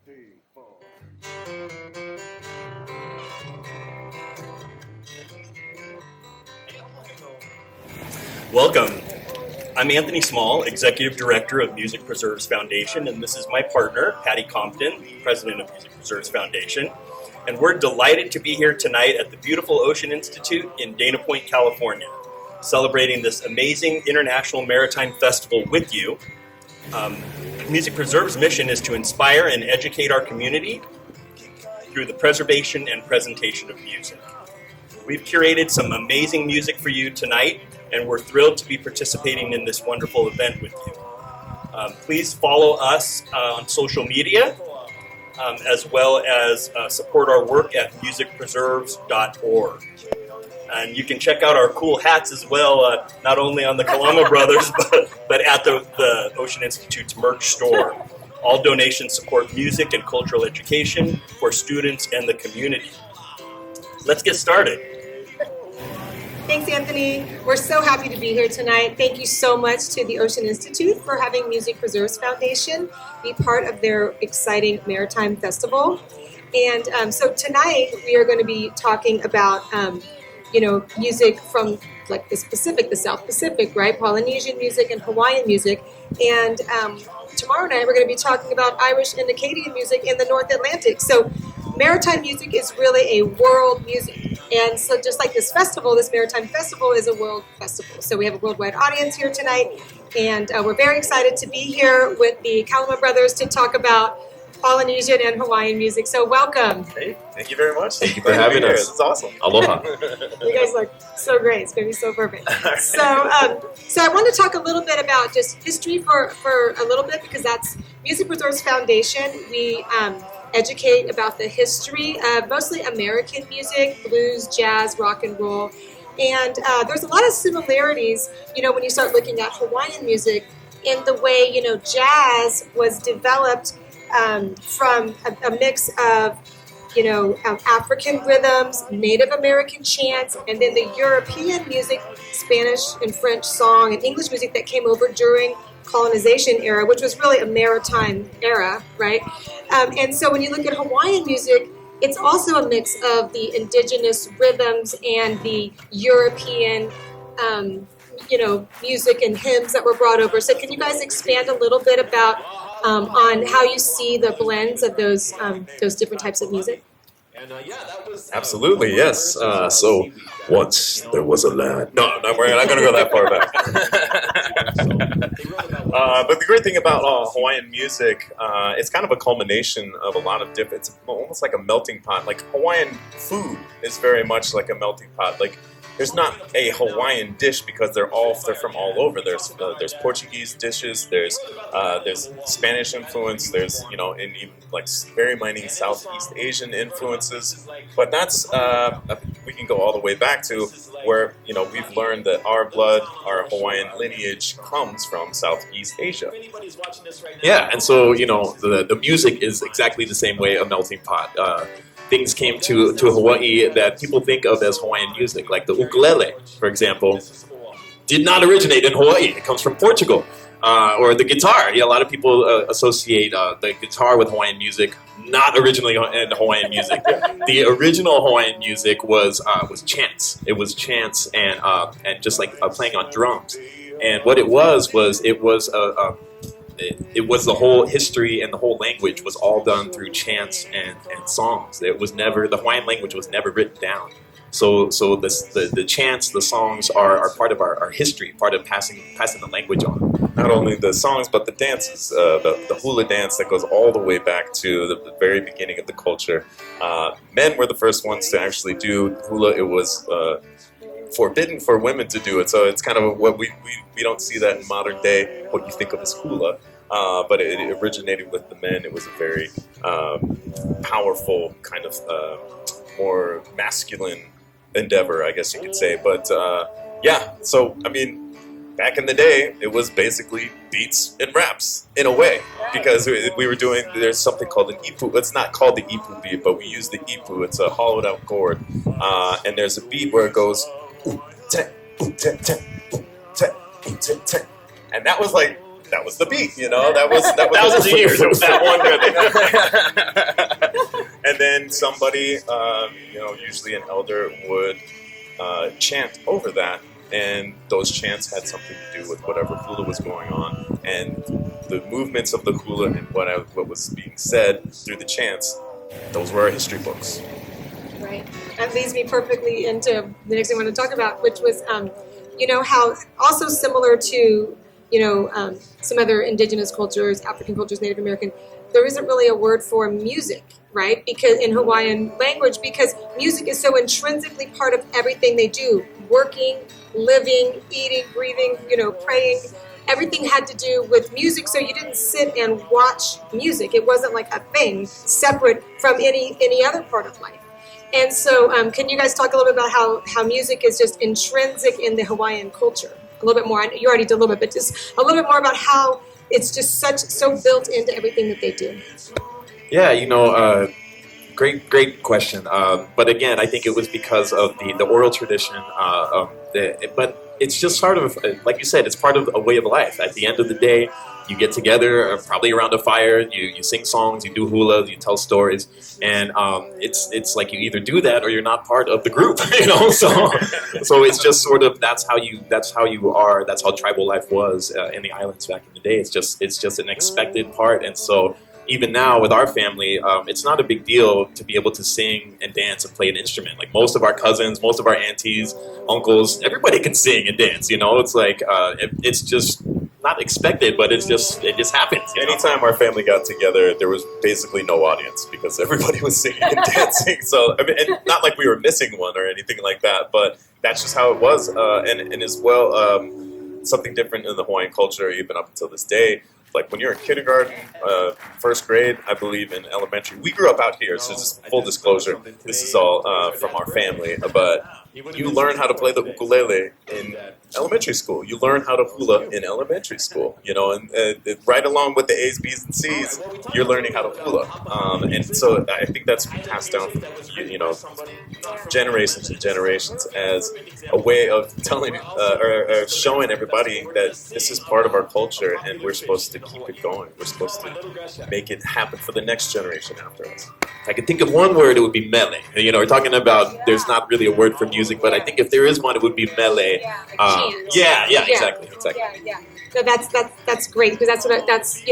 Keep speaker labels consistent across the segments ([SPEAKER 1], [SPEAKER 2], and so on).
[SPEAKER 1] three, four.
[SPEAKER 2] Welcome. I'm Anthony Small, Executive Director of Music Preserves Foundation, and this is my partner, Patty Compton, President of Music Preserves Foundation. And we're delighted to be here tonight at the beautiful Ocean Institute in Dana Point, California, celebrating this amazing International Maritime Festival with you. Music Preserves' mission is to inspire and educate our community through the preservation and presentation of music. We've curated some amazing music for you tonight, and we're thrilled to be participating in this wonderful event with you. Please follow us on social media, as well as support our work at musicpreserves.org. And you can check out our cool hats as well, not only on the Kalama Brothers, but at the Ocean Institute's merch store. All donations support music and cultural education for students and the community. Let's get started.
[SPEAKER 3] Thanks, Anthony. We're so happy to be here tonight. Thank you so much to the Ocean Institute for having Music Preserves Foundation be part of their exciting Maritime Festival. And so tonight we are going to be talking about, music from like the South Pacific, right? Polynesian music and Hawaiian music. And tomorrow night we're going to be talking about Irish and Acadian music in the North Atlantic. So maritime music is really a world music. And so just like this festival, this Maritime Festival is a world festival. So we have a worldwide audience here tonight. And we're very excited to be here with the Kalama Brothers to talk about Polynesian and Hawaiian music. So welcome.
[SPEAKER 4] Hey, thank you very much.
[SPEAKER 5] Thank you for having us.
[SPEAKER 4] It's awesome.
[SPEAKER 5] Aloha.
[SPEAKER 3] You guys look so great. It's going to be so perfect. So I want to talk a little bit about just history for a little bit, because that's Music Preserves Foundation. We educate about the history of mostly American music, blues, jazz, rock and roll. And there's a lot of similarities, when you start looking at Hawaiian music in the way, jazz was developed from a mix of, African rhythms, Native American chants, and then the European music, Spanish and French song and English music that came over during colonization era, which was really a maritime era, right? And so when you look at Hawaiian music, it's also a mix of the indigenous rhythms and the European, music and hymns that were brought over. So can you guys expand a little bit about on how you see the blends of those different types of music?
[SPEAKER 5] Absolutely, yes. So once there was a land. No, we're not going to go that far back. But the great thing about Hawaiian music, it's kind of a culmination of a lot of different. It's almost like a melting pot. Like Hawaiian food is very much like a melting pot. Like there's not a Hawaiian dish because they're from all over. There's Portuguese dishes. There's Spanish influence. There's in even like very mining Southeast Asian influences. But that's we can go all the way back to where we've learned that our blood, our Hawaiian lineage comes from Southeast Asia. Yeah, and so the music is exactly the same way, a melting pot. Things came to Hawaii that people think of as Hawaiian music, like the ukulele, for example, did not originate in Hawaii. It comes from Portugal. Or the guitar. Yeah, a lot of people associate the guitar with Hawaiian music, not originally in Hawaiian music. The original Hawaiian music was chants. It was chants and just like playing on drums. And what it was the whole history and the whole language was all done through chants and songs. The Hawaiian language was never written down. So the chants, the songs are part of our history, part of passing the language on. Not only the songs, but the dances, the hula dance that goes all the way back to the very beginning of the culture. Men were the first ones to actually do hula. It was forbidden for women to do it, so it's kind of what we don't see that in modern day, what you think of as hula, but it originated with the men. It was a very powerful kind of more masculine endeavor, I guess you could say. But so I mean, back in the day, it was basically beats and raps in a way, because we were doing, there's something called an ipu. It's not called the ipu beat, but we use the ipu. It's a hollowed out chord, and there's a beat where it goes ooh, te, te, te, te, te. And that was like that was the beat, that was
[SPEAKER 2] Thousands of years, it was
[SPEAKER 5] that one good. And then somebody, usually an elder would chant over that, and those chants had something to do with whatever hula was going on, and the movements of the hula and what was being said through the chants. Those were our history books.
[SPEAKER 3] Right. That leads me perfectly into the next thing I want to talk about, which was, how also similar to, some other indigenous cultures, African cultures, Native American, there isn't really a word for music, right? Because in Hawaiian language, because music is so intrinsically part of everything they do, working, living, eating, breathing, praying. Everything had to do with music, so you didn't sit and watch music. It wasn't like a thing separate from any other part of life. And so can you guys talk a little bit about how music is just intrinsic in the Hawaiian culture? A little bit more. You already did a little bit, but just a little bit more about how it's just so built into everything that they do.
[SPEAKER 1] Yeah, great question. But again, I think it was because of the oral tradition. But it's just sort of, like you said, it's part of a way of life. At the end of the day, you get together, probably around a fire, you sing songs, you do hula, you tell stories, and it's like you either do that or you're not part of the group, So it's just sort of that's how you are. That's how tribal life was in the islands back in the day. It's just an expected part, and so. Even now with our family, it's not a big deal to be able to sing and dance and play an instrument. Like most of our cousins, most of our aunties, uncles, everybody can sing and dance. It's like it's just not expected, but it just happens.
[SPEAKER 5] Anytime our family got together, there was basically no audience because everybody was singing and dancing. So and not like we were missing one or anything like that, but that's just how it was. And as well, something different in the Hawaiian culture, even up until this day. Like when you're in kindergarten, first grade, I believe in elementary. We grew up out here, so just full disclosure, this is all from our family. But you learn how to play the ukulele in elementary school. You learn how to hula in elementary school, and right along with the A's, B's, and C's, you're learning how to hula. And so I think that's passed down from, generations and generations as a way of telling or showing everybody that this is part of our culture and we're supposed to keep it going. We're supposed to make it happen for the next generation after us.
[SPEAKER 1] I could think of one word, it would be mele. We're talking about, there's not really a word for music, but I think if there is one, it would be mele. Exactly.
[SPEAKER 3] Yeah. No, that's great because that's what I was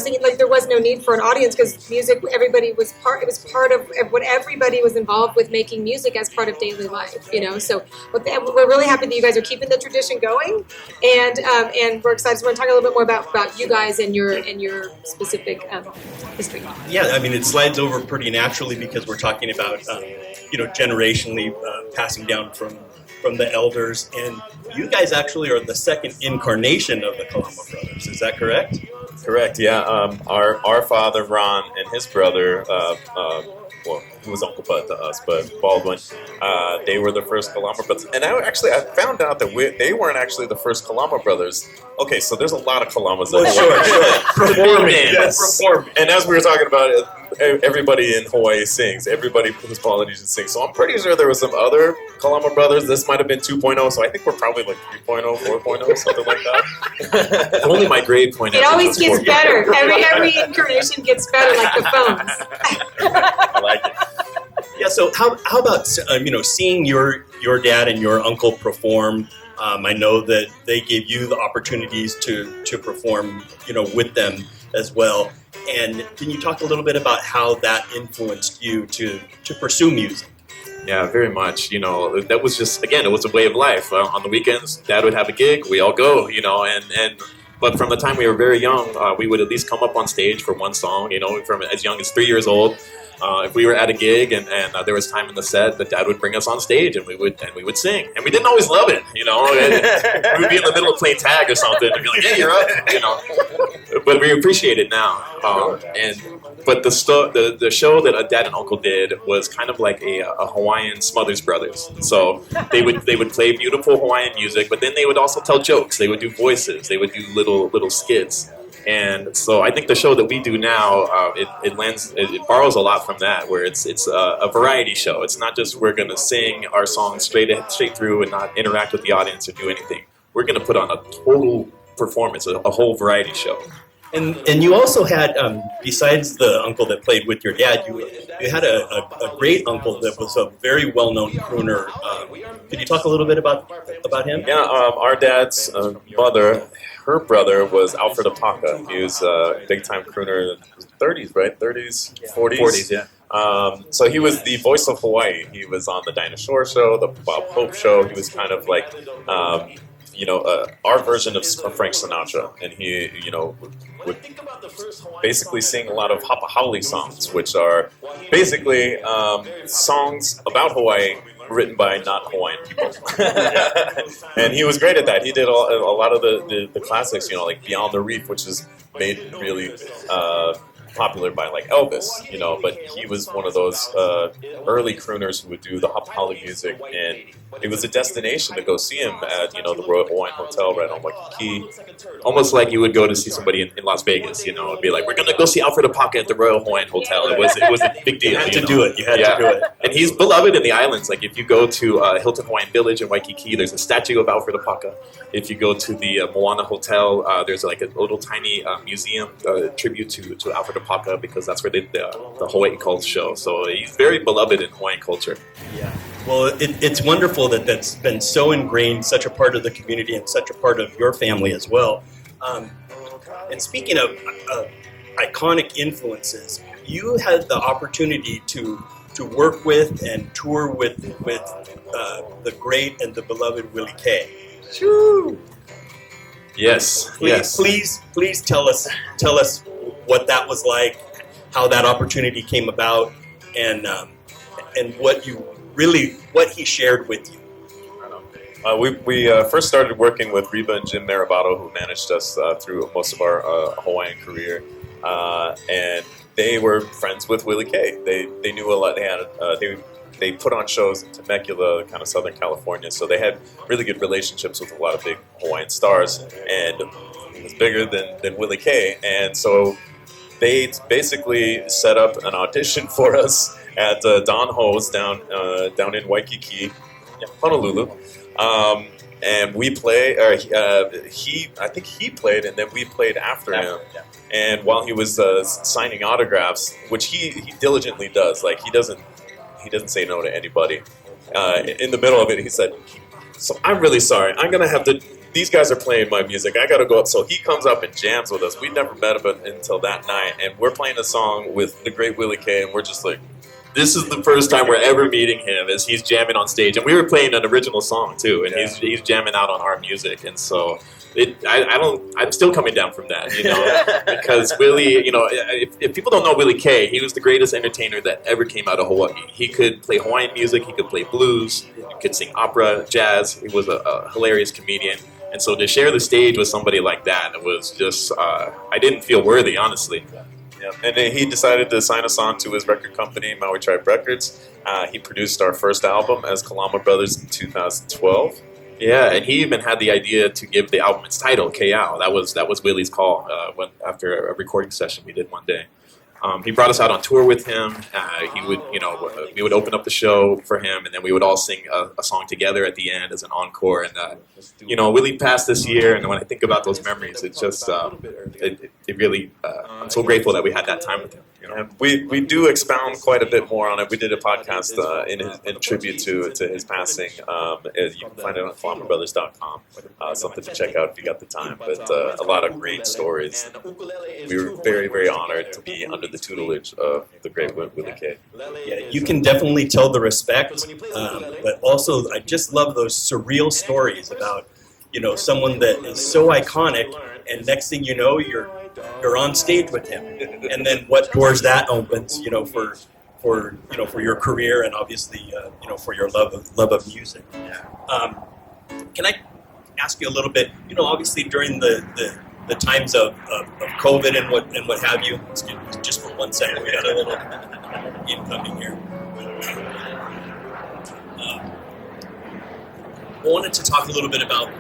[SPEAKER 3] thinking. Like there was no need for an audience because music, everybody was part. It was part of what everybody was involved with making music as part of daily life. So we're really happy that you guys are keeping the tradition going, and we're excited. So we're going to talk a little bit more about you guys and your specific history.
[SPEAKER 2] Yeah, I mean it slides over pretty naturally because we're talking about generationally passing down from the elders, and you guys actually are the second incarnation of the Kalama brothers. Is that correct?
[SPEAKER 5] Correct. Yeah. Our father Ron and his brother, he was Uncle Bud to us, but Baldwin, they were the first Kalama brothers. And I found out that they weren't actually the first Kalama brothers. Okay, so there's a lot of Kalamas.
[SPEAKER 2] Sure.
[SPEAKER 5] Performing. Yes. Performing. And as we were talking about it, everybody in Hawaii sings. Everybody who's Polynesian sings. So I'm pretty sure there were some other Kalama brothers. This might have been 2.0, so I think we're probably like 3.0, 4.0, something like that.
[SPEAKER 1] Only my grade point.
[SPEAKER 3] It always gets better. Every incarnation gets better, like the phones.
[SPEAKER 5] I like it.
[SPEAKER 2] Yeah. So how about seeing your dad and your uncle perform? I know that they gave you the opportunities to perform, with them as well. And can you talk a little bit about how that influenced you to pursue music?
[SPEAKER 1] Yeah, very much. That was just, again, it was a way of life. On the weekends, Dad would have a gig, we all go, but from the time we were very young, we would at least come up on stage for one song, from as young as 3 years old. If we were at a gig and there was time in the set, the dad would bring us on stage and we would sing. And we didn't always love it, We would be in the middle of playing tag or something and be like, "Yeah, you're up," But we appreciate it now. But the show that a dad and uncle did was kind of like a Hawaiian Smothers Brothers. So they would play beautiful Hawaiian music, but then they would also tell jokes. They would do voices. They would do little skits. And so I think the show that we do now, it borrows a lot from that, where it's a variety show. It's not just we're going to sing our songs straight through and not interact with the audience or do anything. We're going to put on a total performance, a whole variety show.
[SPEAKER 2] And you also had, besides the uncle that played with your dad, you had a great uncle that was a very well-known crooner. Could you talk a little bit about him?
[SPEAKER 5] Yeah, our dad's mother, her brother was Alfred Apaka. He was a big-time crooner in the 30s, right? 30s, 40s?
[SPEAKER 1] 40s, yeah.
[SPEAKER 5] So he was the voice of Hawaii. He was on the Dinah Shore show, the Bob Hope show. He was kind of like, our version of Frank Sinatra. And he, would basically sing a lot of Hapa Haole songs, which are basically songs about Hawaii written by not Hawaiian people. And he was great at that. He did a lot of the classics, like Beyond the Reef, which is made really popular by like Elvis, but he was one of those early crooners who would do the Hapa Haole music, and it was a destination to go see him at the Royal Hawaiian Hotel right on Waikiki.
[SPEAKER 1] Almost like you would go to see somebody in Las Vegas, it'd be like, we're gonna go see Alfred Apaka at the Royal Hawaiian Hotel. It was a big deal.
[SPEAKER 2] You had to do it. You had to do it.
[SPEAKER 1] And he's beloved in the islands. Like if you go to Hilton Hawaiian Village in Waikiki, there's a statue of Alfred Apaka. If you go to the Moana Hotel, there's like a little tiny museum tribute to Alfred Apaka, because that's where they did the Hawaii Cults show. So he's very beloved in Hawaiian culture.
[SPEAKER 2] Yeah. Well, it's wonderful that's been so ingrained, such a part of the community and such a part of your family as well. And speaking of iconic influences, you had the opportunity to work with and tour with the great and the beloved Willie K.
[SPEAKER 3] True.
[SPEAKER 1] Yes.
[SPEAKER 2] Please tell us what that was like, how that opportunity came about, and what he shared with you.
[SPEAKER 5] We first started working with Reba and Jim Maravato, who managed us through most of our Hawaiian career, and they were friends with Willie K. They knew a lot. They had they put on shows in Temecula, kind of Southern California, so they had really good relationships with a lot of big Hawaiian stars, and he was bigger than Willie K. And so they basically set up an audition for us at Don Ho's down in Waikiki, Honolulu. And we play, I think he played, and then we played after him.
[SPEAKER 2] Yeah.
[SPEAKER 5] And while he was signing autographs, which he diligently does, like he doesn't say no to anybody. In the middle of it, he said, "So I'm really sorry. I'm gonna have to. These guys are playing my music. I gotta go up." So he comes up and jams with us. We'd never met him until that night, and we're playing a song with the great Willie K. And we're just like,
[SPEAKER 1] This is the first time we're ever meeting him as he's jamming on stage. And we were playing an original song too, and he's jamming out on our music. And so I'm still coming down from that, because Willie, if people don't know Willie K, he was the greatest entertainer that ever came out of Hawaii. He could play Hawaiian music, he could play blues, he could sing opera, jazz. He was a hilarious comedian. And so to share the stage with somebody like that, it was just, I didn't feel worthy, honestly.
[SPEAKER 5] yeah. And then he decided to sign us on to his record company, Maui Tribe Records. He produced our first album as Kalama Brothers in 2012.
[SPEAKER 1] Yeah, and he even had the idea to give the album its title, K.A.O. That was Willie's call after a recording session we did one day. He brought us out on tour with him. He would, we would open up the show for him, and then we would all sing a song together at the end as an encore. And Willie passed this year, and when I think about those memories, it's just it really. I'm so grateful that we had that time with him.
[SPEAKER 5] And we do expound quite a bit more on it. We did a podcast in tribute to his passing. You can find it on KalamaBrothers.com. Something to check out if you got the time. But a lot of great stories. We were very, very honored to be under the tutelage of the great Willie K.
[SPEAKER 2] Yeah, you can definitely tell the respect, but also I just love those surreal stories about someone that is so iconic, and next thing you know, you're on stage with him, and then what doors that opens, for your career, and obviously, for your love of music. Can I ask you a little bit? Obviously during the times of COVID and what have you. Excuse me, just for 1 second, we got a little incoming here. I wanted to talk a little bit about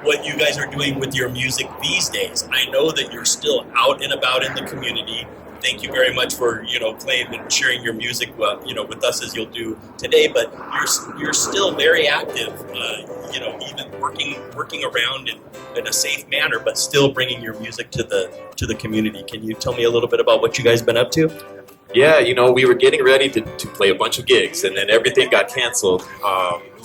[SPEAKER 2] what you guys are doing with your music these days. I know that you're still out and about in the community, thank you very much for playing and sharing your music with us as you'll do today. But you're still very active, even working around in a safe manner, but still bringing your music to the community. Can you tell me a little bit about what you guys been up to?
[SPEAKER 1] Yeah, we were getting ready to play a bunch of gigs, and then everything got canceled.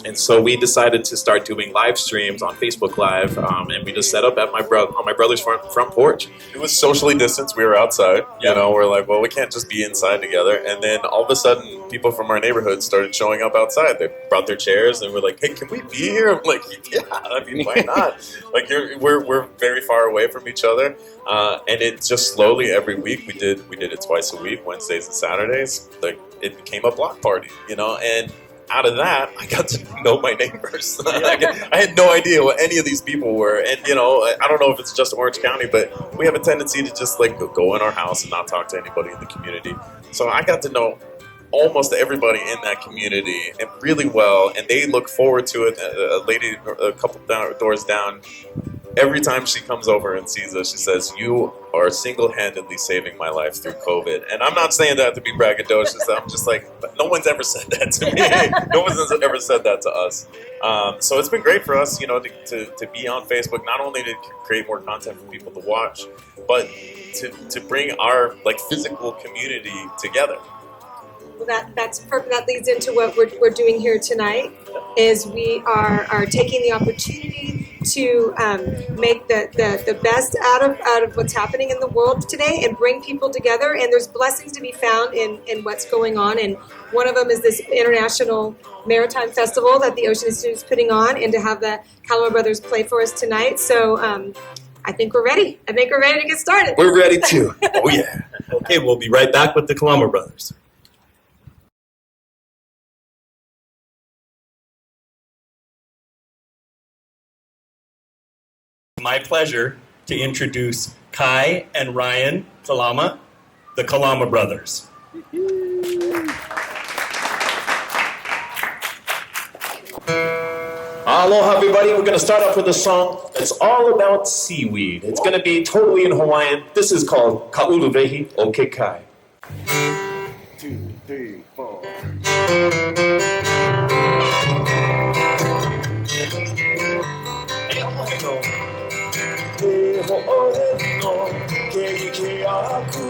[SPEAKER 1] And so we decided to start doing live streams on Facebook Live, and we just set up at on my brother's front porch.
[SPEAKER 5] It was socially distanced. We were outside. We're like, well, we can't just be inside together. And then all of a sudden, people from our neighborhood started showing up outside. They brought their chairs, and we're like, hey, can we be here? I'm like, yeah, I mean, why not? Like, we're very far away from each other, and it just slowly every week we did it twice a week, Wednesdays and Saturdays. Like, it became a block party, and out of that, I got to know my neighbors. I had no idea what any of these people were. And, I don't know if it's just Orange County, but we have a tendency to just go in our house and not talk to anybody in the community. So I got to know almost everybody in that community and really well. And they look forward to it. A lady, a couple doors down, every time she comes over and sees us, she says, you are single-handedly saving my life through COVID. And I'm not saying that to be braggadocious. I'm just like, no one's ever said that to me. No one's ever said that to us. So it's been great for us, to be on Facebook, not only to create more content for people to watch, but to bring our physical community together.
[SPEAKER 3] Well, that's perfect. That leads into what we're doing here tonight. Is we are taking the opportunity to make the best out of what's happening in the world today and bring people together. And there's blessings to be found in what's going on. And one of them is this International Maritime Festival that the Ocean Institute is putting on, and to have the Kalama brothers play for us tonight. So I think we're ready. I think we're ready to get started.
[SPEAKER 1] We're ready too. Oh yeah.
[SPEAKER 2] Okay, we'll be right back with the Kalama brothers. My pleasure to introduce Kai and Ryan Kalama, the Kalama brothers.
[SPEAKER 1] Aloha, everybody. We're going to start off with a song that's all about seaweed. It's going to be totally in Hawaiian. This is called Ka'uluwehi o Ke Kai.
[SPEAKER 4] 2, 3, 4. He ho'ohe no ke ike aku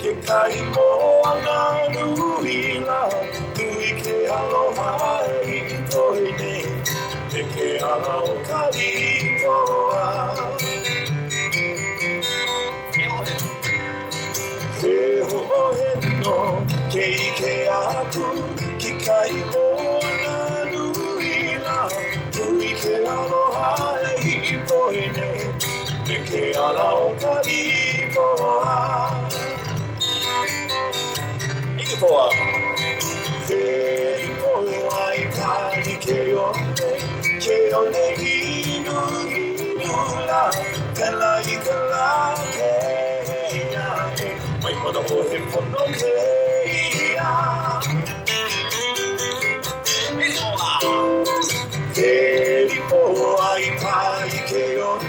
[SPEAKER 4] ke kai moana nuila nui ke aloha e i toi nei e ke ala o ka itoa He ho'ohe no ke ike aku ke kai moana nuila nui ke aloha e i toi nei ke ala o ka itoa Itoa Ke itoa i kari ke one inu la Kala i ka la ke ia e Mai mana o he pono ke ia Itoa Ke itoa i kari ke one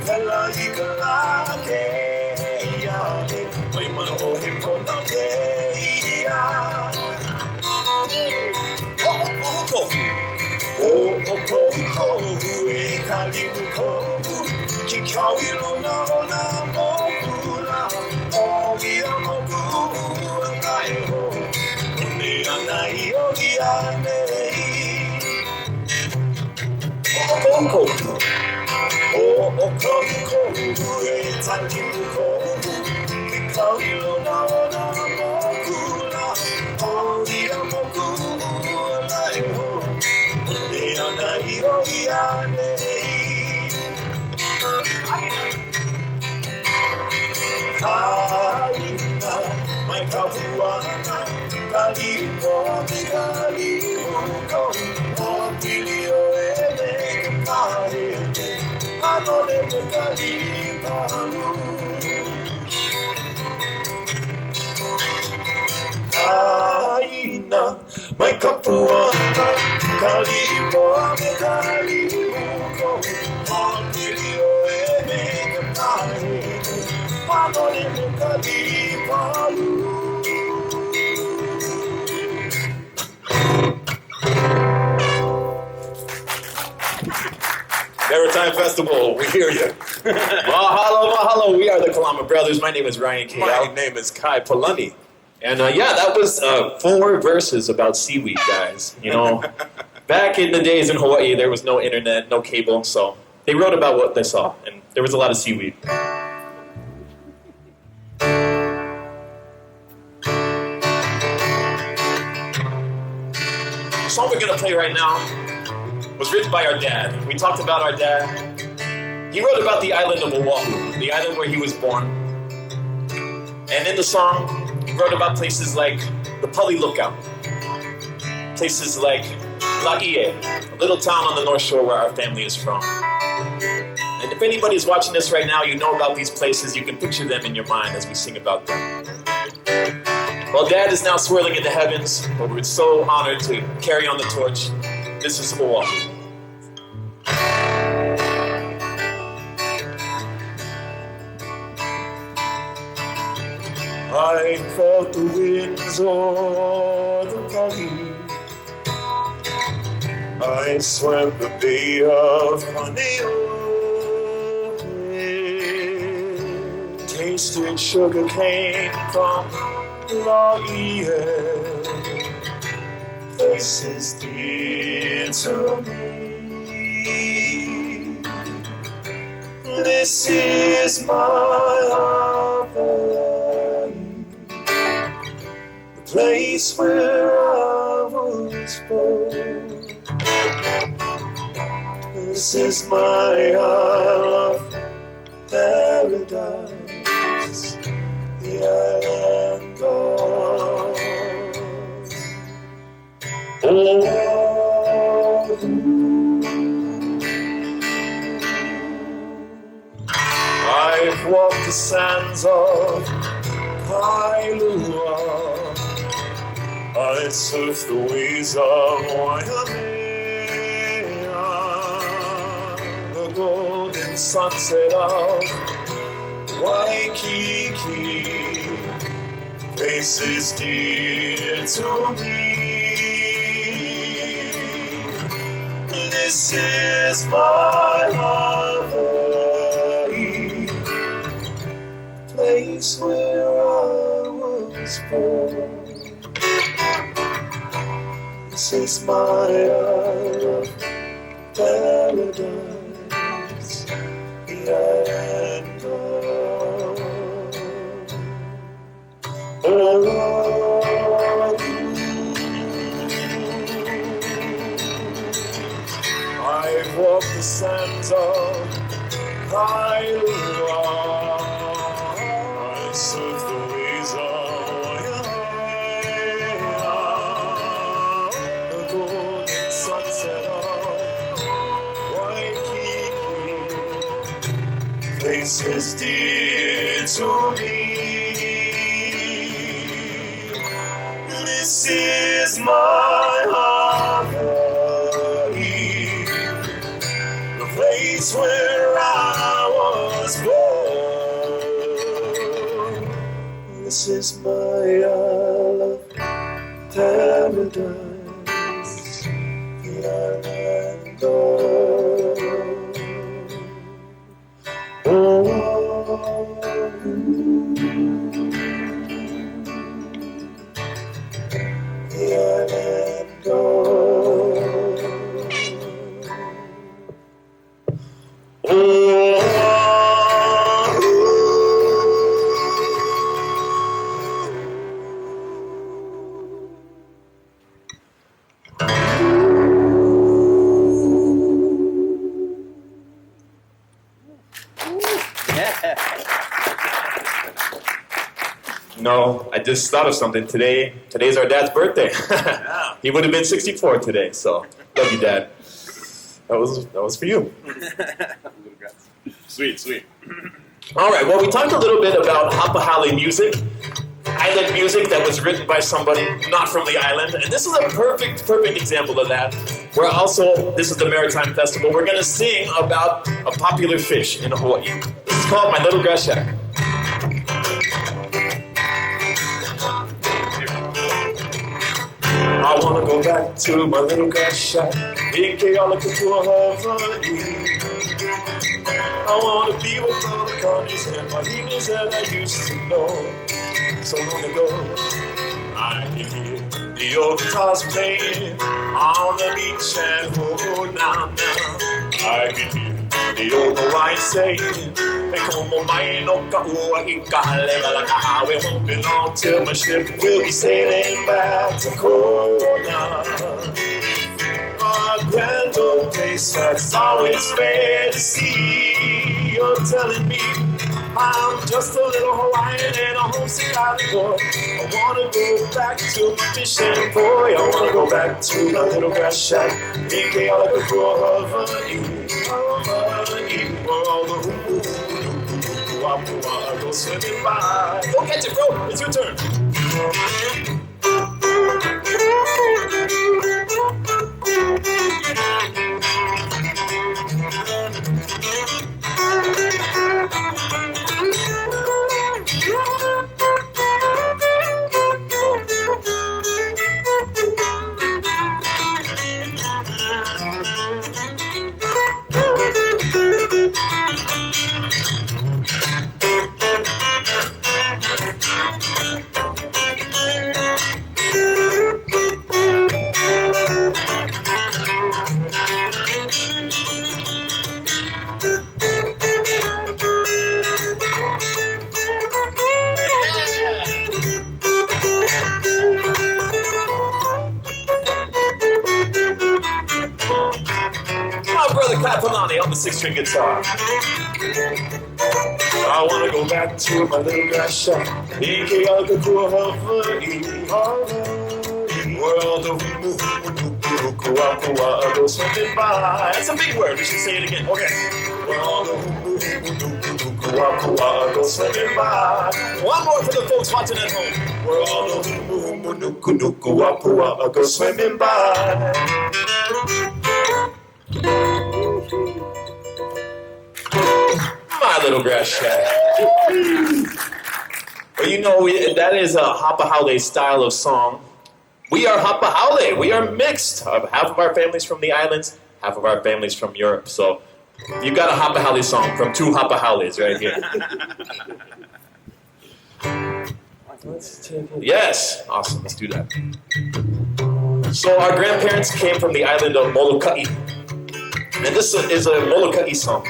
[SPEAKER 4] Kala i ka la ke ia e Mai mana o he kona ke ia Ho'okohu kohu e ka limu kohu Ki kawi lona o na mokula O ia moku na e ho Uni ana i o ia nei Ho'okohu Ho'okohu e ka limu kohu Ki kawi lona o na mokula O ia moku na e ho Ana i o ia nei Kaina mai ka puana Ka lipo me ka limuko O pili o e me ka pahete Ano le me ka lipanu Kaina mai ka puana Ka lipo me ka limuko O pili o e me ka amore mukalipalu.
[SPEAKER 1] Maritime Festival, we hear you. Mahalo, mahalo. We are the Kalama Brothers. My name is Ryan K.
[SPEAKER 5] My name is Kai Palani.
[SPEAKER 1] And yeah, that was 4 verses about seaweed, guys. You know, back in the days in Hawaii, there was no internet, no cable, so they wrote about what they saw, and there was a lot of seaweed. The song we're gonna play right now was written by our dad. We talked about our dad. He wrote about the island of Oahu, the island where he was born. And in the song, he wrote about places like the Pali Lookout, places like Laie, a little town on the North Shore where our family is from. And if anybody's watching this right now, you know about these places, you can picture them in your mind as we sing about them. Well, Dad is now swirling in the heavens, but we're so honored to carry on the torch. This is Oahu.
[SPEAKER 4] I fought the winds or the valley. I swam the bay of Kaneohe. Tasted sugar cane from Laie. Places dear to me. This is my Hawaii, the place where I was born. This is my isle of paradise, the island of Oahu. I've walked the sands of Kailua. I surfed the waves of Waimea. The golden sunset of Waikiki. Places dear to me. This is my Hawaii, place where I was born. This is my isle of paradise, the island of Oahu. I've walked the sands of Kailua. I surfed the waves of Waimea. The golden sunset of Waikiki. Places dear to me. This is my Hawaii, the place where I was born. This is my isle of paradise, the island of Oahu. The island of
[SPEAKER 1] You know, I just thought of something. Today's our dad's birthday. He would have been 64 today, so love you, Dad. That was for you.
[SPEAKER 5] Sweet, sweet.
[SPEAKER 1] All right, well, we talked a little bit about Hapahale music, island music that was written by somebody not from the island, and this is a perfect example of that. This is the Maritime Festival, we're going to sing about a popular fish in Hawaii. This is called My Little Grass Shack.
[SPEAKER 4] I wanna go back to my little grass shack. Inke all looking for Hawaii. I wanna be with all the carnies and fajitas that I used to know so long ago. I can hear the old guitars playing on the beach and oh now. I can hear the old Hawaiian saying, "Hey, como mai no ka ua I ka halega like a highway won't be long till my ship will be sailing back to Kona." A grand old place that's always fair to see. You're telling me I'm just a little Hawaiian and a homesick island boy. I wanna go back to my fishing boy. I wanna go back to my little grass shack. Inke all the Hawaii, Hawaii, where all the hoo-hoo-hoo-hoo-hoo-hoo-hoo-hoo go swimming by. Go catch it, bro. It's your turn. My brother Katalani on the 6-string guitar. I wanna go back to my little grass shack. Inke all the Hawaii, Hawaii, where all the hoo-hoo-hoo-hoo-hoo-hoo-hoo-hoo go swimming by. That's a big word. We should say it again. Okay. Where all the hoo-hoo-hoo-hoo-hoo-hoo-hoo go swimming by. One more for the folks watching at home. Where all the hoo-hoo-hoo-hoo-hoo-hoo go swimming by. My little grass shack. Well, you know, that is a Hapa style of song. We are Hapa. We are mixed. Half of our family's from the islands, half of our family's from Europe. So you got a Hapa song from two Hapa right here. Yes. Awesome. Let's do that. So our grandparents came from the island of Molokai. And this is a Molokai song.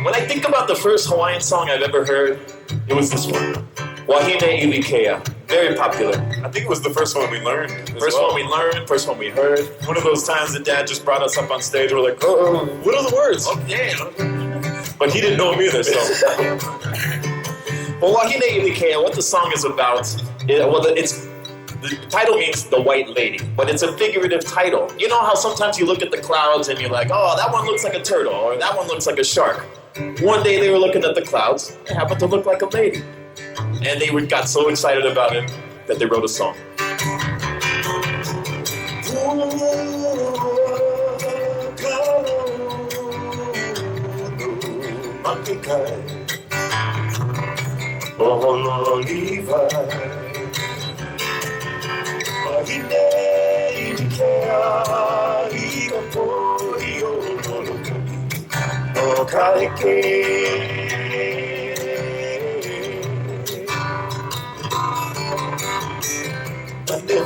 [SPEAKER 4] When I think about the first Hawaiian song I've ever heard, it was this one. Wahine Ilikea. Very popular.
[SPEAKER 5] I think it was the first one we learned.
[SPEAKER 1] First one we learned, first one we heard.
[SPEAKER 5] One of those times that Dad just brought us up on stage. We're like, oh, what are the words?
[SPEAKER 1] Oh, yeah.
[SPEAKER 5] But he didn't know them either, so.
[SPEAKER 1] Well, Wahine Ilikea, what the song is about, the title means the white lady, but it's a figurative title. You know how sometimes you look at the clouds and you're like, oh, that one looks like a turtle, or that one looks like a shark. One day they were looking at the clouds, it happened to look like a lady. And they got so excited about it that they wrote a song.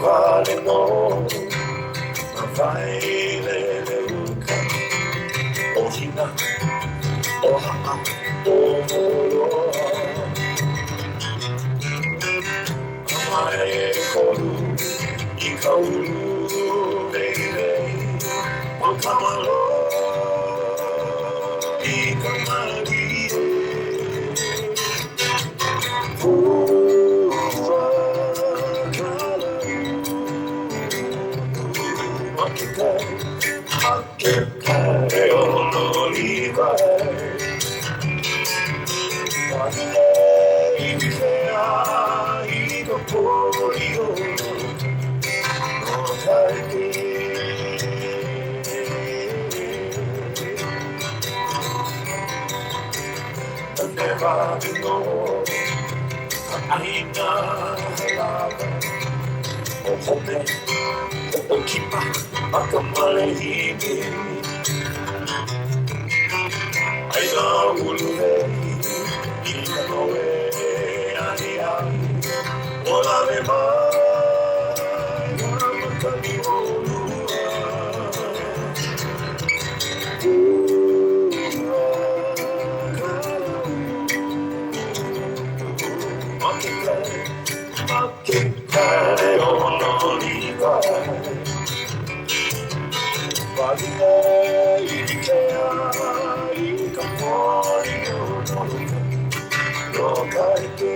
[SPEAKER 4] Vale no, vai leuka, ohina, oha, oholoa. Amae koru, ikauru, baby, wakamalo, ikamari. Aina halava, o home. Okipa akamalehi Aina uluhe Inoe alia Ola lema Yamakani olua Makikai onoliva Valile ikea ikapori no kaite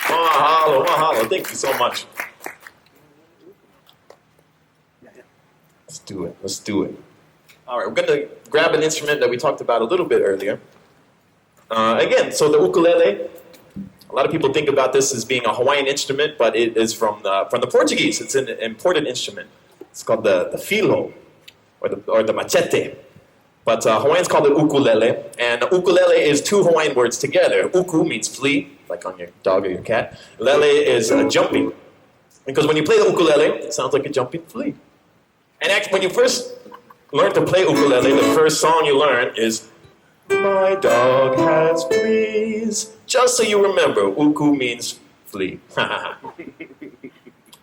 [SPEAKER 1] Mahalo, mahalo. Thank you so much. Let's do it. Let's do it. All right, we're going to grab an instrument that we talked about a little bit earlier. Again, so the ukulele, a lot of people think about this as being a Hawaiian instrument, but it is from the Portuguese. It's an imported instrument. It's called the filo, or the machete. But Hawaiians call it ukulele, and ukulele is two Hawaiian words together. Uku means flea, like on your dog or your cat. Lele is jumping. Because when you play the ukulele, it sounds like a jumping flea. And actually, when you first learn to play ukulele, the first song you learn is My dog has fleas. Just so you remember, uku means flea.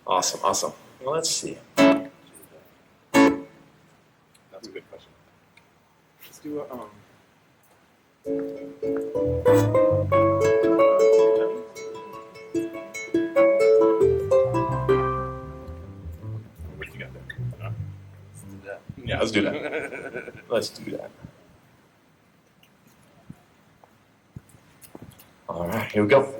[SPEAKER 1] Awesome, awesome. Well, let's see.
[SPEAKER 5] That's a good question. Let's do a What do you got there? Let's do that.
[SPEAKER 1] Yeah, let's do that. Let's do that. All right, here we go.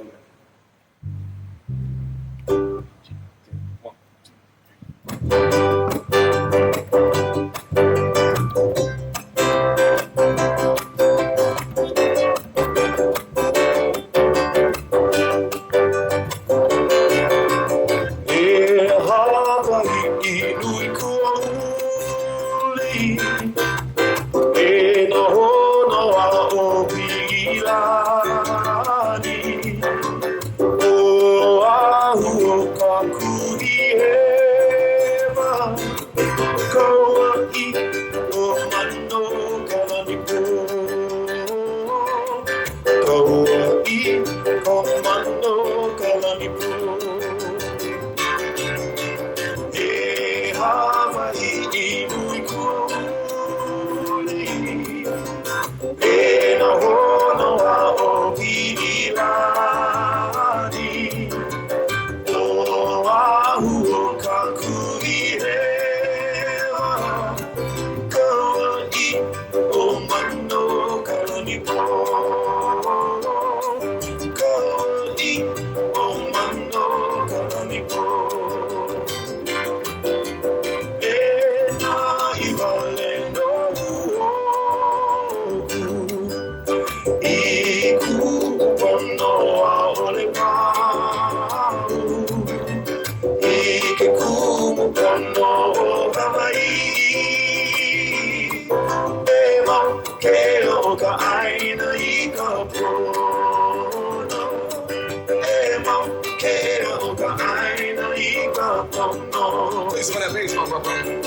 [SPEAKER 4] Please run that bass, my brother.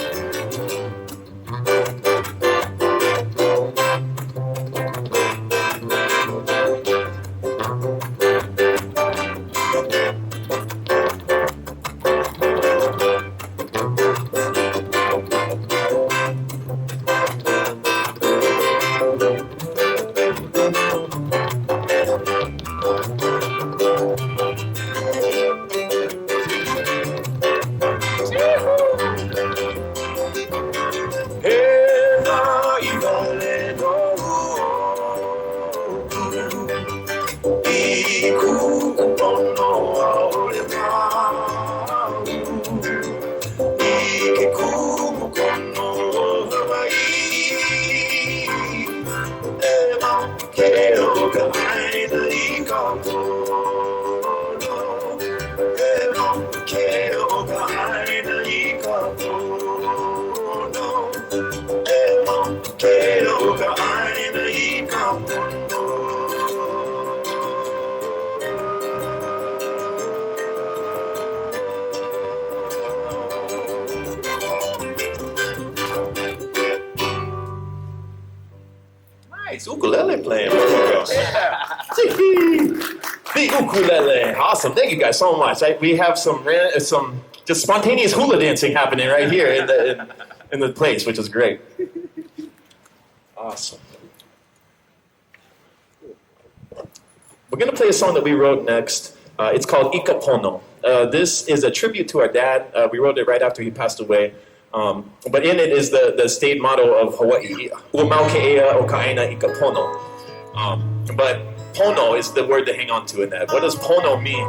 [SPEAKER 1] playing. The ukulele. Awesome. Thank you guys so much. We have some just spontaneous hula dancing happening right here in the place, which is great. Awesome. We're going to play a song that we wrote next. It's called Ikapono. This is a tribute to our dad. We wrote it right after he passed away. But in it is the state motto of Hawaii, Umau ke'ea o ka'aina ikapono. But pono is the word to hang on to in that. What does pono mean?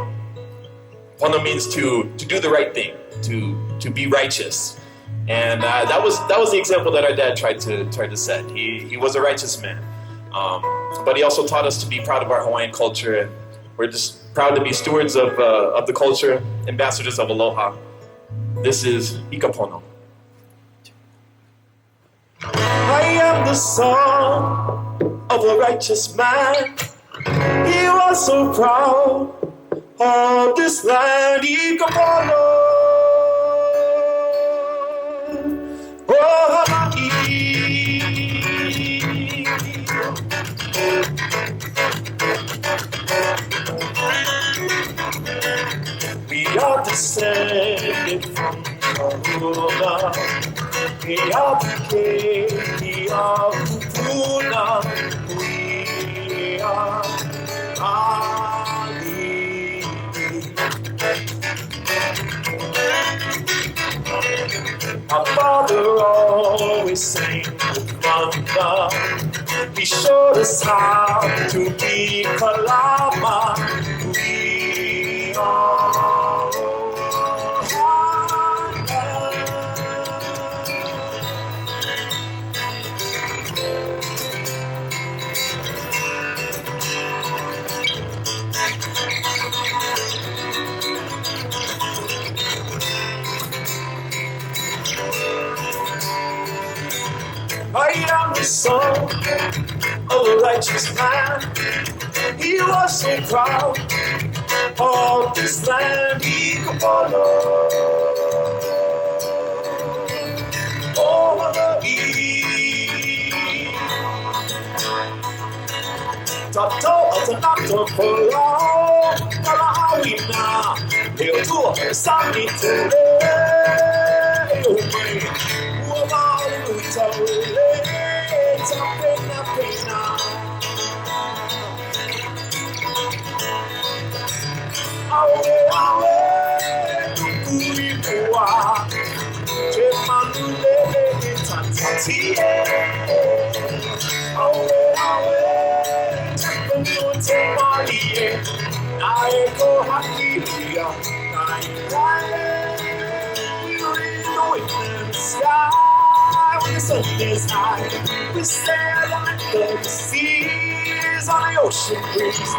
[SPEAKER 1] Pono means to do the right thing, to be righteous. And that was the example that our dad tried to set. He was a righteous man. But he also taught us to be proud of our Hawaiian culture. And we're just proud to be stewards of the culture, ambassadors of aloha. This is Ikapono. I am the son of a righteous man. He was so proud of this land. Ikapono. Oh, Hawaii. We are descended from Kalama. We are the king of Puna. We are Ali. Our father always sang with mother. He showed us how to be Kalama. We are I am the son of a righteous man. He was so proud of this land. Ikapono. Oh, Hawaii. Tato atanato polao. Kalahawina. Leo tua sami tole. When the sun is high, we sail on the seas on the ocean breeze.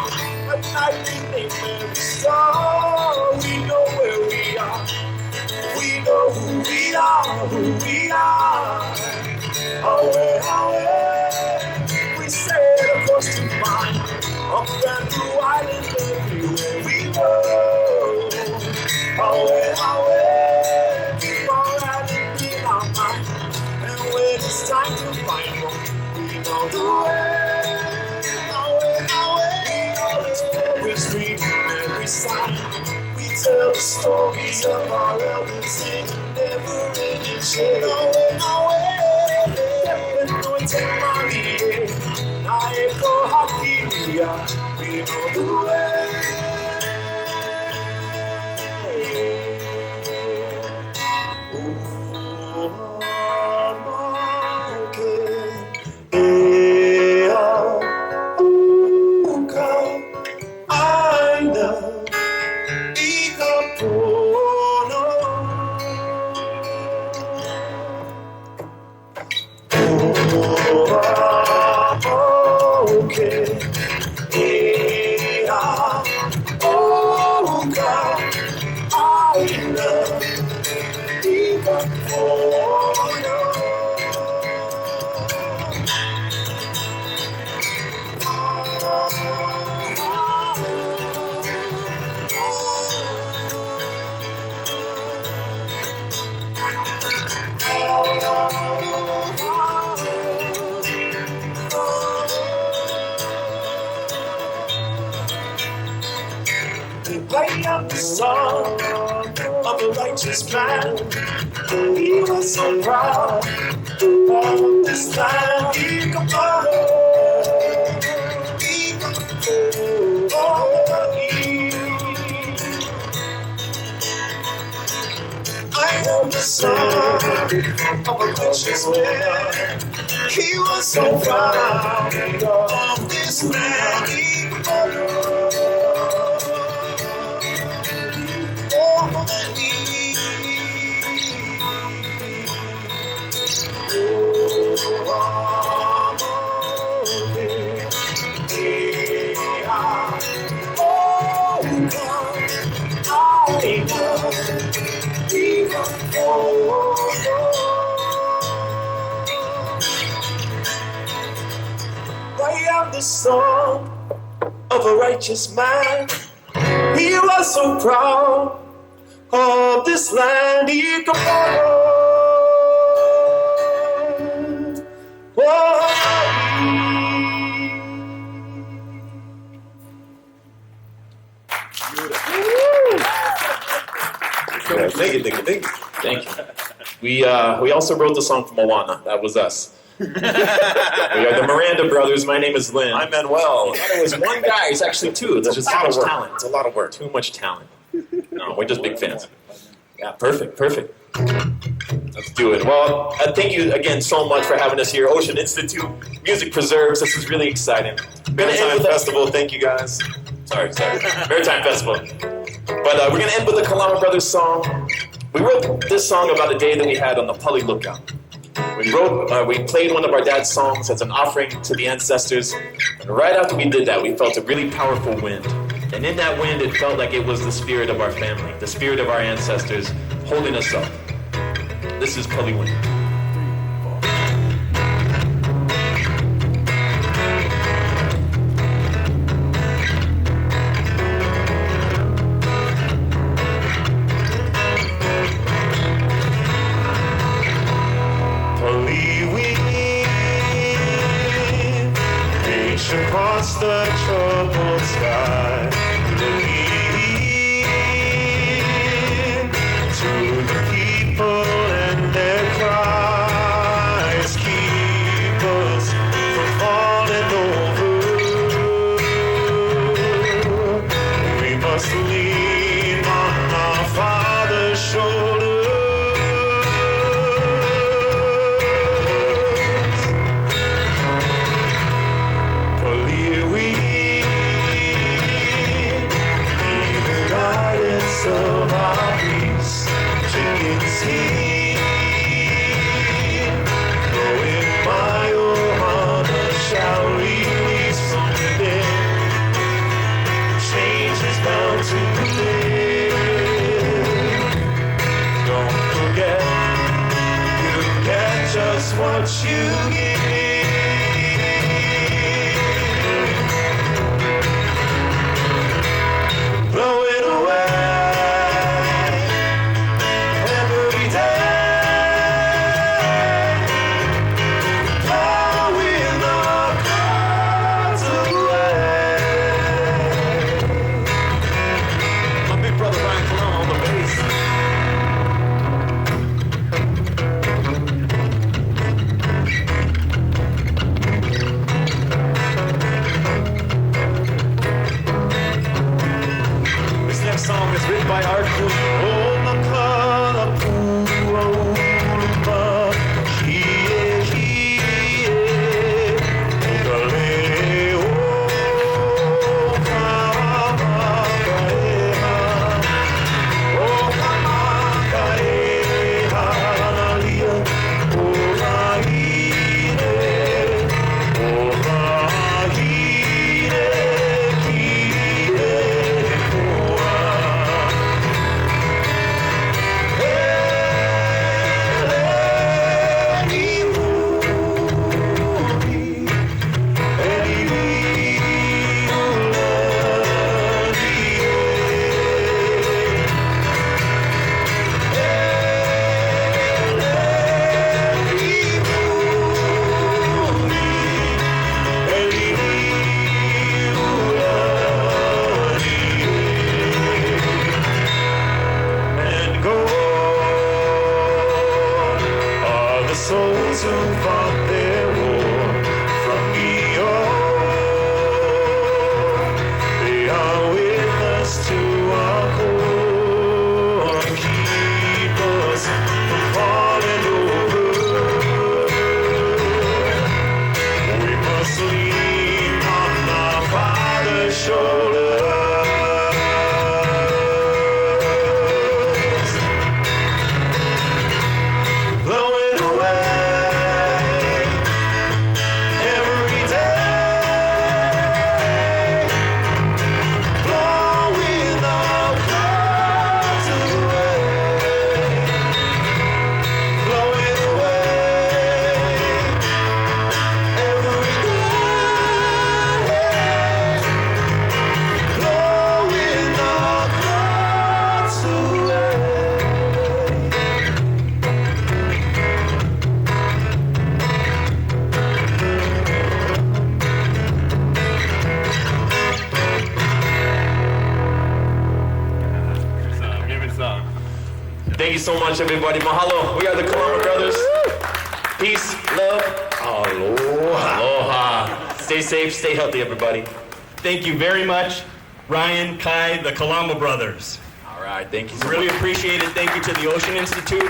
[SPEAKER 1] At night we name every star. We know where we are. We know who we are, who we are. Away, away, we sail across the mine, up and through island everywhere we go. Away, away, keep our island in our mind. When it's time to find one, we know the way. Away, away, every street, every sign. We tell the stories of our elders in never-ending shade. Away, away, anointed Maria. Naeko Hakilia, we know the way. Okay.
[SPEAKER 4] I am the son of a righteous man. He was so proud of this land. He could follow. I am the son of a righteous man. He was so proud of this land. He could follow. I am the son of a righteous man. He was so proud of this land. He could follow.
[SPEAKER 5] Thank you.
[SPEAKER 1] Thank you. We also wrote the song for Moana. That was us. We are the Miranda brothers. My name is Lynn.
[SPEAKER 5] I'm Manuel.
[SPEAKER 1] I thought it was one guy. It's actually two. It's just too much
[SPEAKER 5] work.
[SPEAKER 1] talent. It's a lot of work. Too much talent. No, we're just big fans. Yeah, perfect. Let's do it. Well, thank you again so much for having us here. Ocean Institute Music Preserves. This is really exciting.
[SPEAKER 5] Maritime Festival. Thank you guys.
[SPEAKER 1] Sorry. Maritime Festival. But we're going to end with the Kalama Brothers song. We wrote this song about a day that we had on the Pali Lookout. We played one of our dad's songs as an offering to the ancestors. And right after we did that, we felt a really powerful wind. And in that wind, it felt like it was the spirit of our family, the spirit of our ancestors holding us up. This is Pali Wind.
[SPEAKER 4] Across the troubled sky, to the people and their cries, keep us from falling over. We must lean on our Father's shoulder. Of our peace, taking
[SPEAKER 6] so much, everybody. Mahalo. We are the Kalama Brothers. Peace, love, aloha. Aloha. Stay safe, stay healthy, everybody.
[SPEAKER 2] Thank you very much, Ryan, Kai, the Kalama Brothers.
[SPEAKER 6] All right, thank you so much.
[SPEAKER 2] Really appreciate it. Thank you to the Ocean Institute.